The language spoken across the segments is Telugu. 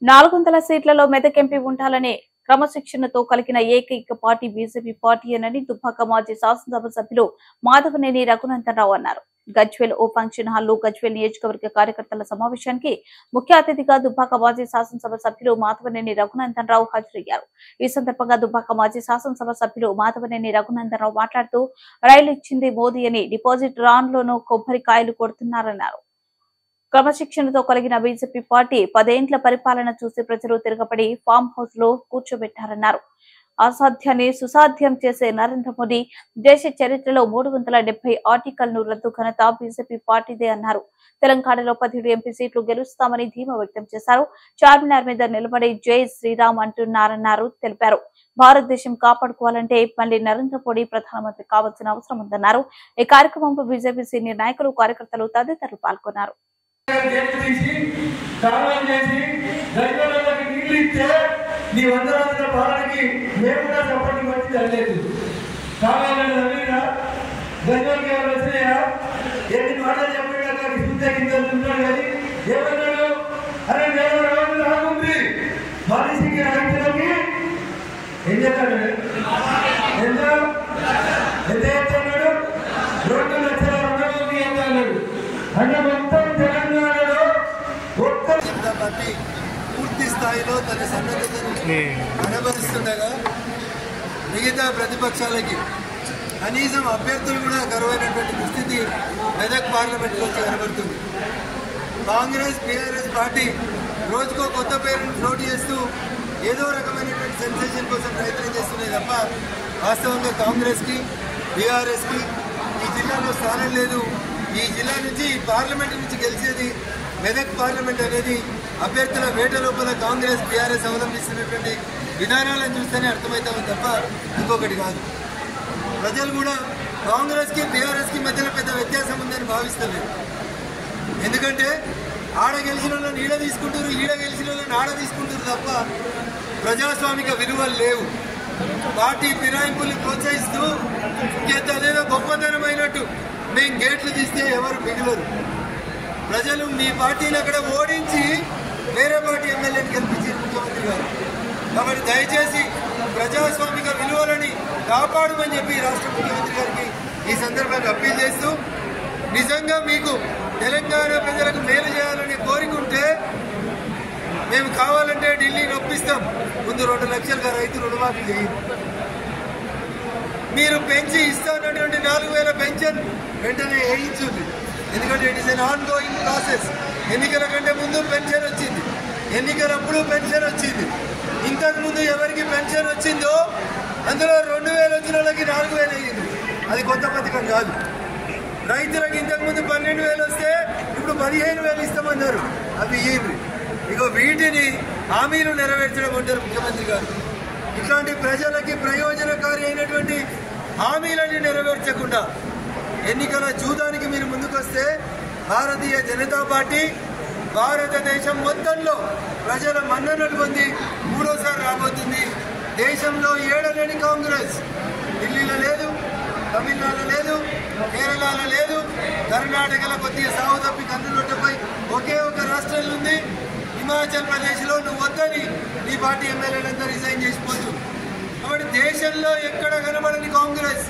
400 సీట్లలో మెదక్ ఎంపీ ఉండాలనే క్రమశిక్షణతో కలిగిన ఏకైక పార్టీ బీజేపీ పార్టీ అని దుబ్బాక మాజీ శాసనసభ సభ్యులు మాధవనేని రఘునందనరావు అన్నారు. గజ్వేల్ ఓ ఫంక్షన్ హాల్లో గజ్వేల్ నియోజకవర్గ కార్యకర్తల సమావేశానికి ముఖ్య అతిథిగా దుబ్బాక మాజీ శాసనసభ సభ్యులు మాధవనేని రఘునందనరావు హాజరయ్యారు. ఈ సందర్భంగా దుబ్బాక మాజీ శాసనసభ సభ్యులు మాధవనేని రఘునందనరావు మాట్లాడుతూ రైలు ఇచ్చింది మోదీ అని డిపాజిట్ రాన్లోనూ కొబ్బరికాయలు కొడుతున్నారన్నారు. క్రమశిక్షణతో కలిగిన బీజేపీ పార్టీ 10 ఏండ్ల పరిపాలన చూసి ప్రజలు తిరగబడి ఫామ్ హౌస్ లో కూర్చోబెట్టారన్నారు. అసాధ్యాన్ని సుసాధ్యం చేసే నరేంద్ర మోదీ దేశ చరిత్రలో 370 ఆర్టికల్ను రద్దు ఘనత బీజేపీ పార్టీదే అన్నారు. తెలంగాణలో 17 ఎంపీ సీట్లు గెలుస్తామని ధీమా వ్యక్తం చేశారు. చార్మినార్ మీద నిలబడి జై శ్రీరామ్ అంటున్నారన్నారు తెలిపారు. భారతదేశం కాపాడుకోవాలంటే మళ్లీ నరేంద్ర మోదీ ప్రధానమంత్రి కావాల్సిన అవసరం ఉందన్నారు. ఈ కార్యక్రమంలో బీజేపీ సీనియర్ నాయకులు, కార్యకర్తలు తదితరులు పాల్గొన్నారు. పూర్తి స్థాయిలో తన సన్నద్ధతను కనబరుస్తుండగా మిగతా ప్రతిపక్షాలకి కనీసం అభ్యర్థులు కూడా కరువైనటువంటి పరిస్థితి మెదక్ పార్లమెంట్లో వచ్చి కనబడుతుంది. కాంగ్రెస్ బీఆర్ఎస్ పార్టీ రోజుకో కొత్త పేరును ఫ్లోట్ చేస్తూ ఏదో రకమైనటువంటి సెన్సేషన్ కోసం ప్రయత్నం చేస్తున్నాయి తప్ప వాస్తవంగా కాంగ్రెస్కి బీఆర్ఎస్కి ఈ జిల్లాలో స్థానం లేదు. ఈ జిల్లా నుంచి పార్లమెంట్ నుంచి గెలిచేది మెదక్ పార్లమెంట్ అనేది అభ్యర్థుల వేట లోపల కాంగ్రెస్ బీఆర్ఎస్ అవలంబిస్తున్నటువంటి విధానాలను చూస్తేనే అర్థమవుతామని తప్ప ఇంకొకటి కాదు. ప్రజలు కూడా కాంగ్రెస్కి బీఆర్ఎస్కి మధ్యలో పెద్ద వ్యత్యాసం ఉందని భావిస్తలేదు. ఎందుకంటే ఆడ గెలిచిన వాళ్ళని ఈడ తీసుకుంటారు, ఈడ గెలిచిన వాళ్ళని ఆడ తీసుకుంటారు తప్ప ప్రజాస్వామిక విలువలు లేవు. పార్టీ ఫిరాయింపుల్ని ప్రోత్సహిస్తూ అదేదో గొప్పతనమైనట్టు మేము గేట్లు తీస్తే ఎవరు మిగిలరు. ప్రజలు మీ పార్టీని అక్కడ ఓడించి వేరే పార్టీ ఎమ్మెల్యేని గెలిపించారు ముఖ్యమంత్రి గారు. కాబట్టి దయచేసి ప్రజాస్వామిక విలువలని కాపాడమని చెప్పి రాష్ట్ర ముఖ్యమంత్రి గారికి ఈ సందర్భంగా అప్పీల్ చేస్తూ, నిజంగా మీకు తెలంగాణ ప్రజలకు మేలు చేయాలని కోరికుంటే మేము కావాలంటే ఢిల్లీని ఒప్పిస్తాం. ముందు 2 లక్షలుగా రైతు రుణమాఫీ చేయండి. మీరు పెంచి ఇస్తానటువంటి 4000 పెన్షన్ వెంటనే వేయించుంది. ఎందుకంటే it is an ongoing process. ఎన్నికల కంటే ముందు పెన్షన్ వచ్చింది, ఎన్నికలప్పుడు పెన్షన్ వచ్చింది. ఇంతకుముందు ఎవరికి పెన్షన్ వచ్చిందో అందులో 2000 వచ్చిన వాళ్ళకి 4000 అయ్యింది. అది కొత్త పథకం కాదు. రైతులకు ఇంతకుముందు 12,000 వస్తే ఇప్పుడు 15,000 ఇస్తామన్నారు. అవి ఇయ్యండి. ఇక వీటిని హామీలు నెరవేర్చడం అంటారు ముఖ్యమంత్రి గారు. ఇట్లాంటి ప్రజలకి ప్రయోజనకారి అయినటువంటి హామీలని నెరవేర్చకుండా ఎన్నికల జూదానికి మీరు ముందుకొస్తే భారతీయ జనతా పార్టీ భారతదేశం మొత్తంలో ప్రజల మన్ననలు పొంది 3వసారి రాబోతుంది. దేశంలో ఏడలేని కాంగ్రెస్ ఢిల్లీలో లేదు, తమిళనాడులో లేదు, కేరళలో లేదు, కర్ణాటకలో కొద్దిగా సాగు తప్పి కన్నులొట్టపై ఒకే ఒక రాష్ట్రంలో ఉంది. హిమాచల్ ప్రదేశ్లో నువ్వు వద్దని నీ పార్టీ ఎమ్మెల్యేలంతా రిజైన్ చేసిపోతు. కాబట్టి దేశంలో ఎక్కడ కనబడని కాంగ్రెస్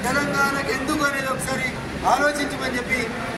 తెలంగాణకు ఎందుకు అనేది ఒకసారి ఆలోచించమని చెప్పి